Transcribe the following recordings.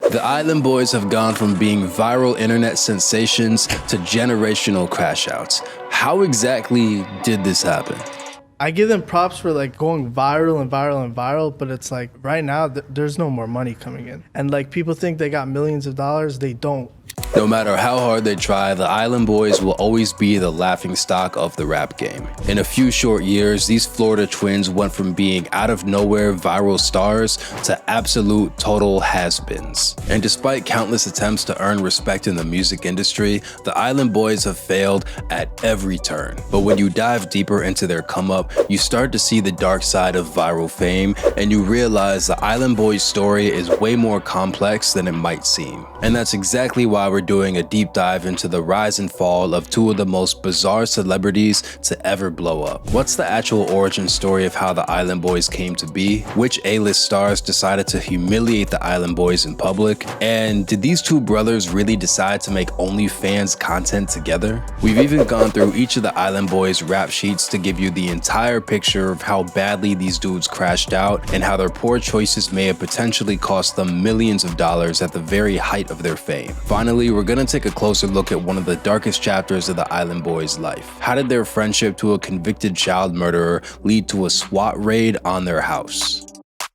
The Island Boys have gone from being viral internet sensations to generational crash outs. How exactly did this happen? I give them props for like going viral and viral and viral, but it's like right now there's no more money coming in. And like people think they got millions of dollars, they don't. No matter how hard they try, the Island Boys will always be the laughingstock of the rap game. In a few short years, these Florida twins went from being out of nowhere viral stars to absolute total has-beens. And despite countless attempts to earn respect in the music industry, the Island Boys have failed at every turn. But when you dive deeper into their come up, you start to see the dark side of viral fame, and you realize the Island Boys story is way more complex than it might seem. And that's exactly why we're doing a deep dive into the rise and fall of two of the most bizarre celebrities to ever blow up. What's the actual origin story of how the Island Boys came to be? Which A-list stars decided to humiliate the Island Boys in public? And did these two brothers really decide to make OnlyFans content together? We've even gone through each of the Island Boys rap sheets to give you the entire picture of how badly these dudes crashed out and how their poor choices may have potentially cost them millions of dollars at the very height of their fame. Finally, we're gonna take a closer look at one of the darkest chapters of the Island Boys' life. How did their friendship to a convicted child murderer lead to a SWAT raid on their house?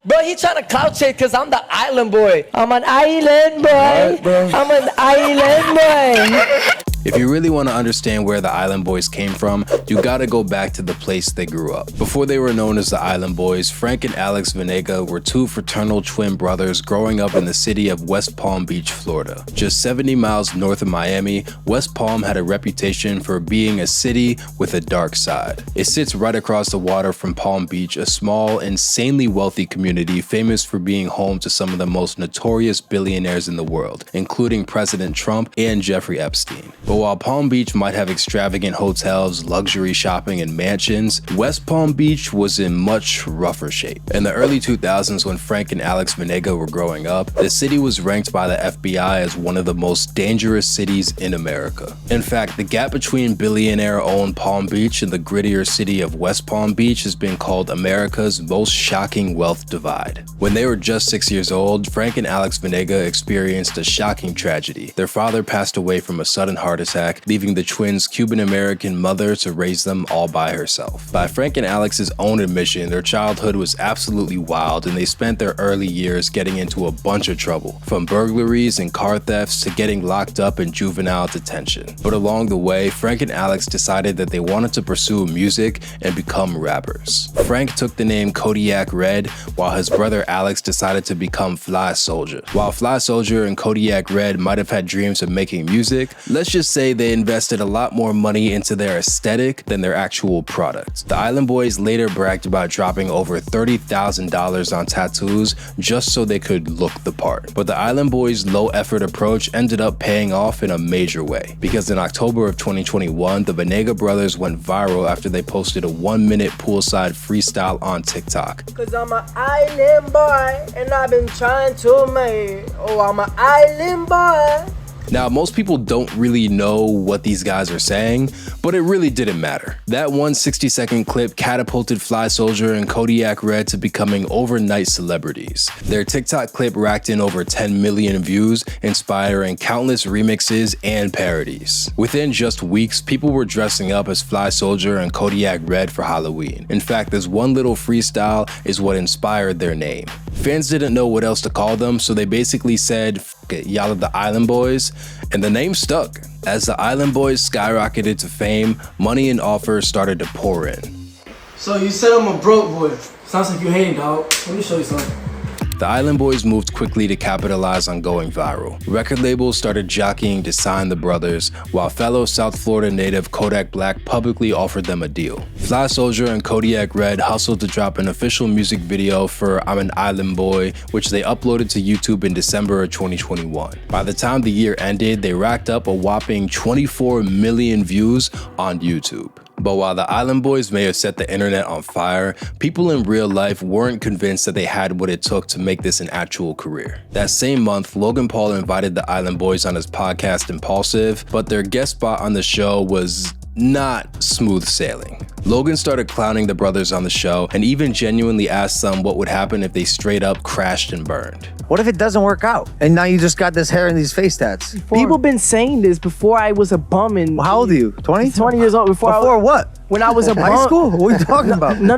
Bro, he trying to clout chase because I'm the island boy. I'm an island boy. I'm an island boy. If you really want to understand where the Island Boys came from, you gotta go back to the place they grew up. Before they were known as the Island Boys, Frank and Alex Venega were two fraternal twin brothers growing up in the city of West Palm Beach, Florida. Just 70 miles north of Miami, West Palm had a reputation for being a city with a dark side. It sits right across the water from Palm Beach, a small, insanely wealthy community famous for being home to some of the most notorious billionaires in the world, including President Trump and Jeffrey Epstein. But while Palm Beach might have extravagant hotels, luxury shopping, and mansions, West Palm Beach was in much rougher shape. In the early 2000s, when Frank and Alex Venega were growing up, the city was ranked by the FBI as one of the most dangerous cities in America. In fact, the gap between billionaire-owned Palm Beach and the grittier city of West Palm Beach has been called America's most shocking wealth divide. When they were just 6 years old, Frank and Alex Venega experienced a shocking tragedy. Their father passed away from a sudden heart attack, leaving the twins' Cuban-American mother to raise them all by herself. By Frank and Alex's own admission, their childhood was absolutely wild, and they spent their early years getting into a bunch of trouble, from burglaries and car thefts to getting locked up in juvenile detention. But along the way, Frank and Alex decided that they wanted to pursue music and become rappers. Frank took the name Kodiyakredd, while his brother Alex decided to become Flyysoulja. While Flyysoulja and Kodiyakredd might have had dreams of making music, let's just say they invested a lot more money into their aesthetic than their actual product. The Island Boys later bragged about dropping over $30,000 on tattoos just so they could look the part. But the Island Boys' low-effort approach ended up paying off in a major way, because in October of 2021, the Venega brothers went viral after they posted a 1-minute poolside freestyle on TikTok. Cause I'm an island boy and I've been trying to make. Oh, I'm an island boy. Now, most people don't really know what these guys are saying, but it really didn't matter. That one 60-second clip catapulted Flyysoulja and Kodiyakredd to becoming overnight celebrities. Their TikTok clip racked in over 10 million views, inspiring countless remixes and parodies. Within just weeks, people were dressing up as Flyysoulja and Kodiyakredd for Halloween. In fact, this one little freestyle is what inspired their name. Fans didn't know what else to call them, so they basically said, "F it, y'all are the Island Boys," and the name stuck. As the Island Boys skyrocketed to fame, money and offers started to pour in. So you said I'm a broke boy. Sounds like you hating, dog. Let me show you something. The Island Boys moved quickly to capitalize on going viral. Record labels started jockeying to sign the brothers, while fellow South Florida native Kodak Black publicly offered them a deal. Flyysoulja and Kodiyakredd hustled to drop an official music video for I'm an Island Boy, which they uploaded to YouTube in December of 2021. By the time the year ended, they racked up a whopping 24 million views on YouTube. But while the Island Boys may have set the internet on fire, people in real life weren't convinced that they had what it took to make this an actual career. That same month, Logan Paul invited the Island Boys on his podcast Impulsive, but their guest spot on the show was not smooth sailing. Logan started clowning the brothers on the show and even genuinely asked them what would happen if they straight up crashed and burned. What if it doesn't work out? And now you just got this hair and these face tats. People been saying this before I was a bum. And How old are you? 20? 20 years old. Before what? When I was a bum. High school? What are you talking about? No.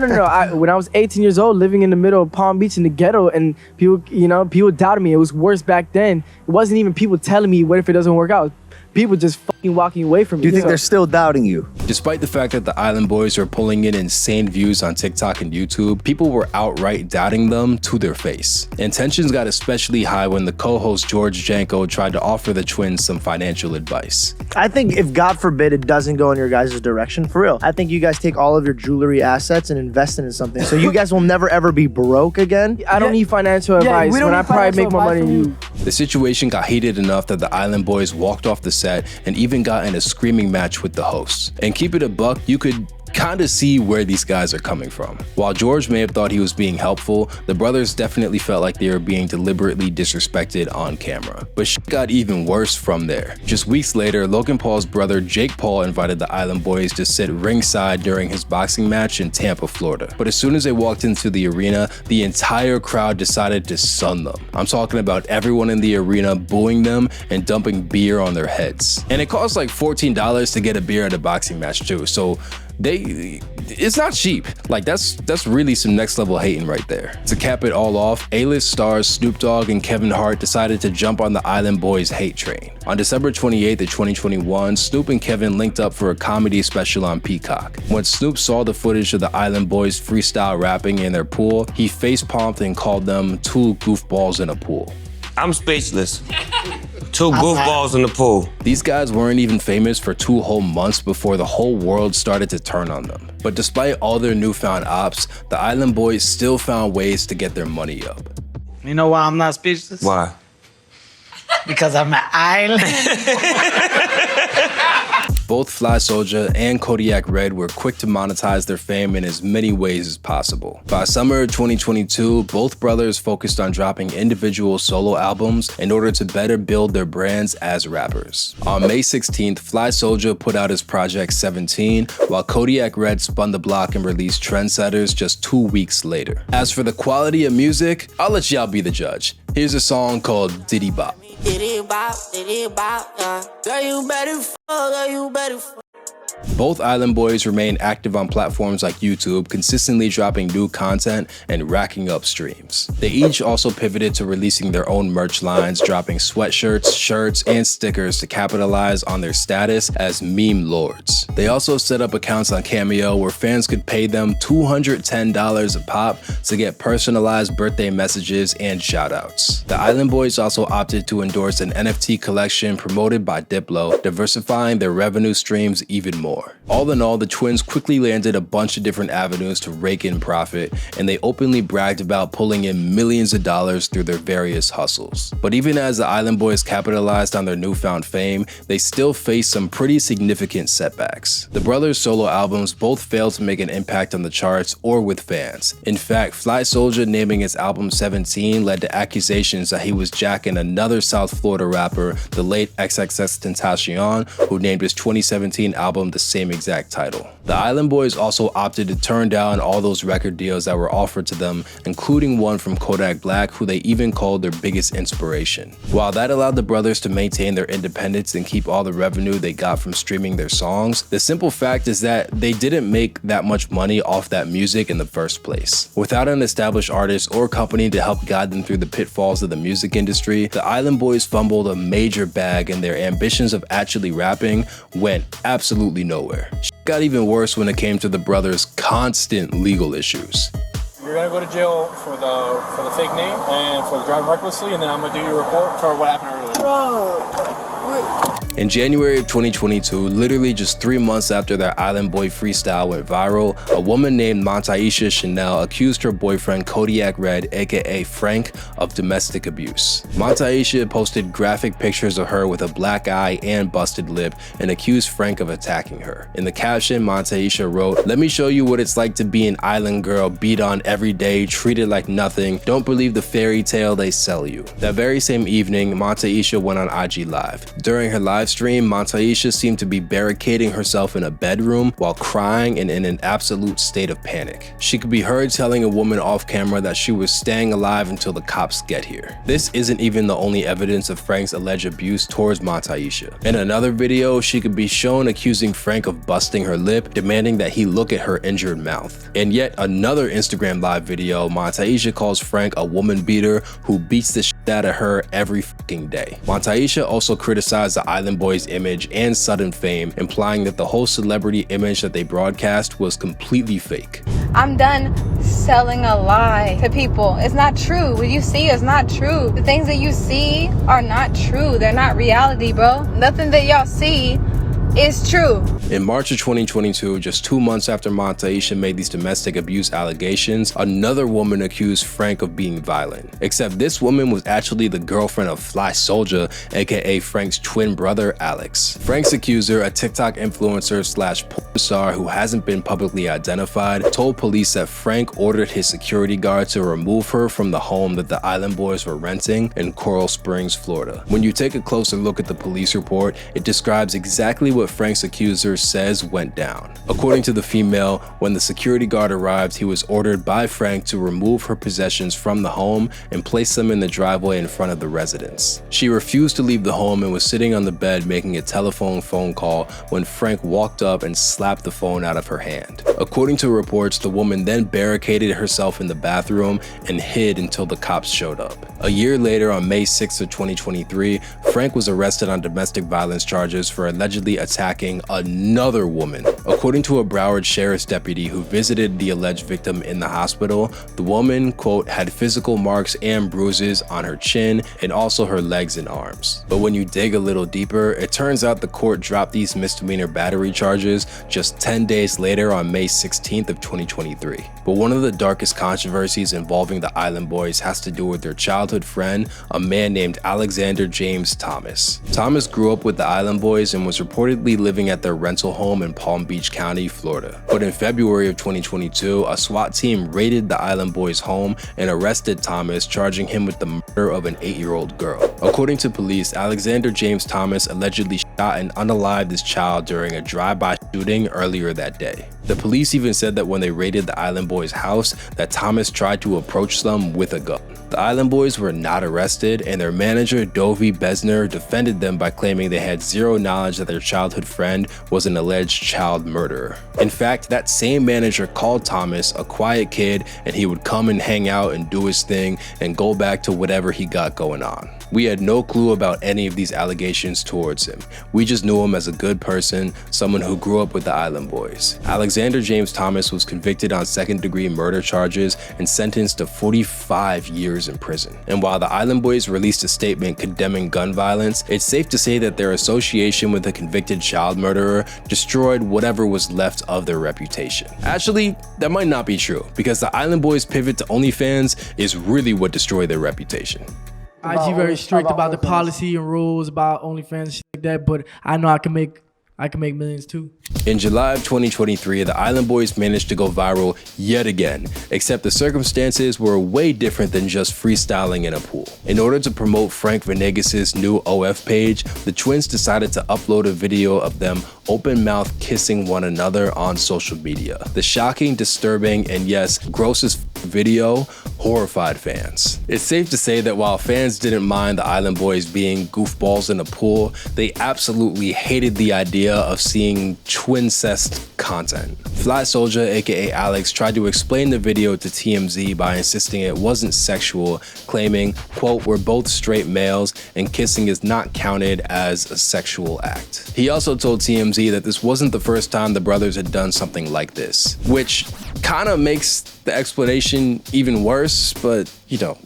When I was 18 years old, living in the middle of Palm Beach in the ghetto, and people doubted me. It was worse back then. It wasn't even people telling me, what if it doesn't work out? People just fucking walking away from me. Do you think they're still doubting you? Despite the fact that the Island Boys were pulling in insane views on TikTok and YouTube, people were outright doubting them to their face. And tensions got especially high when the co-host George Janko tried to offer the twins some financial advice. I think if God forbid it doesn't go in your guys' direction, for real, I think you guys take all of your jewelry assets and invest it in something. So you guys will never ever be broke again. I don't need financial advice when I probably make more money than you. The situation got heated enough that the Island Boys walked off the set and even got in a screaming match with the hosts. And keep it a buck, you could kind of see where these guys are coming from. While George may have thought he was being helpful, the brothers definitely felt like they were being deliberately disrespected on camera. But shit got even worse from there. Just weeks later, Logan Paul's brother Jake Paul invited the Island Boys to sit ringside during his boxing match in Tampa, Florida. But as soon as they walked into the arena, the entire crowd decided to sun them. I'm talking about everyone in the arena booing them and dumping beer on their heads. And it costs like $14 to get a beer at a boxing match too, so it's not cheap. Like that's really some next level hating right there. To cap it all off, A-list stars Snoop Dogg and Kevin Hart decided to jump on the Island Boys hate train. On December 28th of 2021, Snoop and Kevin linked up for a comedy special on Peacock. When Snoop saw the footage of the Island Boys freestyle rapping in their pool, he face-palmed and called them two goofballs in a pool. I'm speechless. Two goofballs in the pool. These guys weren't even famous for 2 whole months before the whole world started to turn on them. But despite all their newfound ops, the Island Boys still found ways to get their money up. You know why I'm not speechless? Why? Because I'm an island. Both Flyysoulja and Kodiyakredd were quick to monetize their fame in as many ways as possible. By summer of 2022, both brothers focused on dropping individual solo albums in order to better build their brands as rappers. On May 16th, Flyysoulja put out his project 17, while Kodiyakredd spun the block and released Trendsetters just 2 weeks later. As for the quality of music, I'll let y'all be the judge. Here's a song called Diddy Bop. Diddy bop, yeah. Girl, you better fuck, you better fuck. Both Island Boys remain active on platforms like YouTube, consistently dropping new content and racking up streams. They each also pivoted to releasing their own merch lines, dropping sweatshirts, shirts, and stickers to capitalize on their status as meme lords. They also set up accounts on Cameo where fans could pay them $210 a pop to get personalized birthday messages and shoutouts. The Island Boys also opted to endorse an NFT collection promoted by Diplo, diversifying their revenue streams even more. All in all, the twins quickly landed a bunch of different avenues to rake in profit, and they openly bragged about pulling in millions of dollars through their various hustles. But even as the Island Boys capitalized on their newfound fame, they still faced some pretty significant setbacks. The brothers' solo albums both failed to make an impact on the charts or with fans. In fact, Flyysoulja naming his album 17 led to accusations that he was jacking another South Florida rapper, the late XXXTentacion, who named his 2017 album the same exact title. The Island Boys also opted to turn down all those record deals that were offered to them, including one from Kodak Black, who they even called their biggest inspiration. While that allowed the brothers to maintain their independence and keep all the revenue they got from streaming their songs, the simple fact is that they didn't make that much money off that music in the first place. Without an established artist or company to help guide them through the pitfalls of the music industry, the Island Boys fumbled a major bag, and their ambitions of actually rapping went absolutely nowhere. Shit got even worse when it came to the brothers' constant legal issues. You're gonna go to jail for the fake name and for driving recklessly, and then I'm gonna do your report for what happened earlier. In January of 2022, literally just 3 months after their Island Boy freestyle went viral, a woman named Monetizing Chanel accused her boyfriend Kodiyakredd, aka Frank, of domestic abuse. Monetizing posted graphic pictures of her with a black eye and busted lip and accused Frank of attacking her. In the caption, Monetizing wrote, "Let me show you what it's like to be an island girl, beat on every day, treated like nothing. Don't believe the fairy tale they sell you." That very same evening, Monetizing went on IG Live. During her live stream, Monetizing seemed to be barricading herself in a bedroom while crying and in an absolute state of panic. She could be heard telling a woman off camera that she was staying alive until the cops get here. This isn't even the only evidence of Frank's alleged abuse towards Monetizing. In another video, she could be shown accusing Frank of busting her lip, demanding that he look at her injured mouth. In yet another Instagram live video, Monetizing calls Frank a woman beater who beats the shit out of her every fucking day. Monetizing also criticized the Island Boys' image and sudden fame, implying that the whole celebrity image that they broadcast was completely fake. I'm done selling a lie to people. It's not true. What you see is not true. The things that you see are not true. They're not reality, bro. Nothing that y'all see is true. In March of 2022, just 2 months after Monetizing made these domestic abuse allegations, another woman accused Frank of being violent. Except this woman was actually the girlfriend of Flyysoulja, aka Frank's twin brother, Alex. Frank's accuser, a TikTok influencer / porn star who hasn't been publicly identified, told police that Frank ordered his security guard to remove her from the home that the Island Boys were renting in Coral Springs, Florida. When you take a closer look at the police report, it describes exactly what Frank's accuser says went down. According to the female, when the security guard arrived, he was ordered by Frank to remove her possessions from the home and place them in the driveway in front of the residence. She refused to leave the home and was sitting on the bed making a telephone phone call when Frank walked up and slapped the phone out of her hand. According to reports, the woman then barricaded herself in the bathroom and hid until the cops showed up. A year later, on May 6th of 2023, Frank was arrested on domestic violence charges for allegedly attacking another woman. According to a Broward sheriff's deputy who visited the alleged victim in the hospital, the woman, quote, had physical marks and bruises on her chin and also her legs and arms. But when you dig a little deeper, it turns out the court dropped these misdemeanor battery charges just 10 days later on May 16th of 2023. But one of the darkest controversies involving the Island Boys has to do with their childhood friend, a man named Alexander James Thomas. Thomas grew up with the Island Boys and was reportedly living at their rental home in Palm Beach County, Florida. But in February of 2022, a SWAT team raided the Island Boys' home and arrested Thomas, charging him with the murder of an 8-year-old girl. According to police, Alexander James Thomas allegedly shot and unalived his child during a drive-by shooting earlier that day. The police even said that when they raided the Island Boys' house, that Thomas tried to approach them with a gun. The Island Boys were not arrested, and their manager, Dovie Besner, defended them by claiming they had zero knowledge that their childhood friend was an alleged child murderer. In fact, that same manager called Thomas a quiet kid, and he would come and hang out and do his thing and go back to whatever he got going on. We had no clue about any of these allegations towards him. We just knew him as a good person, someone who grew up with the Island Boys. Alexander James Thomas was convicted on second-degree murder charges and sentenced to 45 years in prison. And while the Island Boys released a statement condemning gun violence, it's safe to say that their association with a convicted child murderer destroyed whatever was left of their reputation. Actually, that might not be true, because the Island Boys' pivot to OnlyFans is really what destroyed their reputation. IG very strict about the policy and rules about OnlyFans, shit like that, but I know I can make millions too. In July of 2023, the Island Boys managed to go viral yet again, except the circumstances were way different than just freestyling in a pool. In order to promote Frank Venegas' new OF page, the twins decided to upload a video of them open-mouth kissing one another on social media. The shocking, disturbing, and yes, grossest video horrified fans. It's safe to say that while fans didn't mind the Island Boys being goofballs in a pool, they absolutely hated the idea of seeing twincest content. Flyysoulja, aka Alex, tried to explain the video to TMZ by insisting it wasn't sexual, claiming, quote, "We're both straight males and kissing is not counted as a sexual act." He also told TMZ that this wasn't the first time the brothers had done something like this, which kind of makes the explanation even worse, but you know.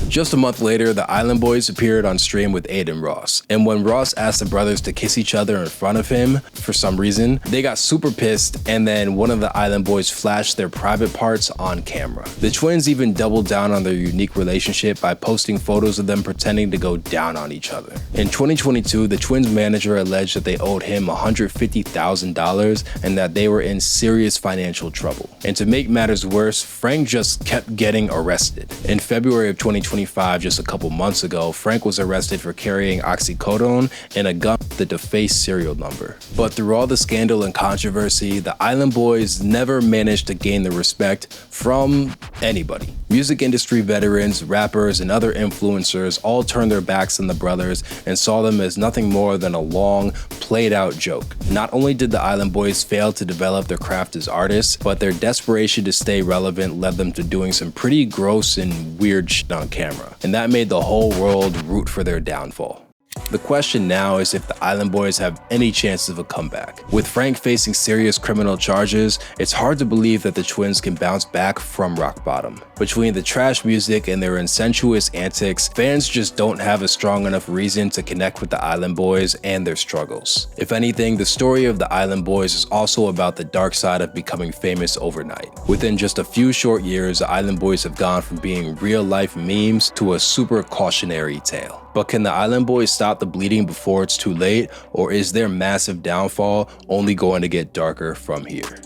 Just a month later, the Island Boys appeared on stream with Aiden Ross, and when Ross asked the brothers to kiss each other in front of him, for some reason, they got super pissed, and then one of the Island Boys flashed their private parts on camera. The twins even doubled down on their unique relationship by posting photos of them pretending to go down on each other. In 2022, the twins' manager alleged that they owed him $150,000 and that they were in serious financial trouble. And to make matters worse, Frank just kept getting arrested. In February of 2023, 2025, just a couple months ago, Frank was arrested for carrying oxycodone and a gun with the defaced serial number. But through all the scandal and controversy, the Island Boys never managed to gain the respect from anybody. Music industry veterans, rappers, and other influencers all turned their backs on the brothers and saw them as nothing more than a long, played-out joke. Not only did the Island Boys fail to develop their craft as artists, but their desperation to stay relevant led them to doing some pretty gross and weird shit on camera. And that made the whole world root for their downfall. The question now is if the Island Boys have any chance of a comeback. With Frank facing serious criminal charges, it's hard to believe that the twins can bounce back from rock bottom. Between the trash music and their incestuous antics, fans just don't have a strong enough reason to connect with the Island Boys and their struggles. If anything, the story of the Island Boys is also about the dark side of becoming famous overnight. Within just a few short years, the Island Boys have gone from being real-life memes to a super cautionary tale. But can the Island Boys stop the bleeding before it's too late, or is their massive downfall only going to get darker from here?